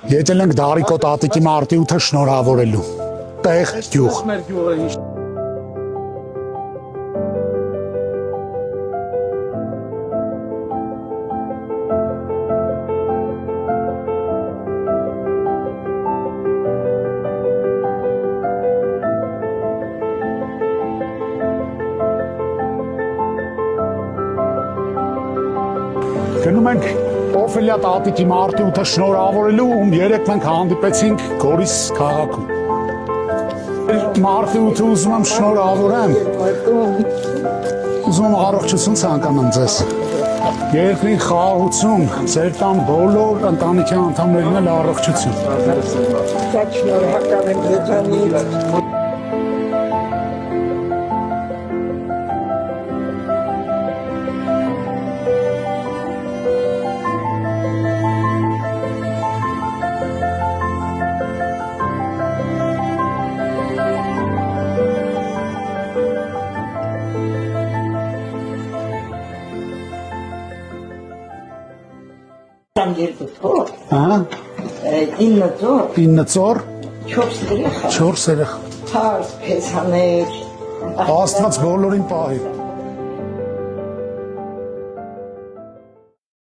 Եկել ենք Դարիկո տատիկի մարտի 8-ը շնորհավորելու։ Տեղ գյուղ։ Գնում ենք Օֆելիա տատիկի մարտի 8-ը շնորհավորելու, ում երեկ մենք հանդիպեցինք Գորիս քաղաքում։ Մարտի 8-ը ուզում եմ շնորհավորեմ։ Ուզում եմ առողջություն ցանկանամ ձեզ։ Երկրի խաղաղություն, ձեր տան բոլոր ընտանիքի անդամներին էլ առողջություն։ Շատ շնորհակալ եմ ձեզանից։ Ահա, 9 ծոր, 9 ծոր, 4 երեխա, 4 երեխա։ Փարս, փեսաներ, Աստված բոլորին պահի։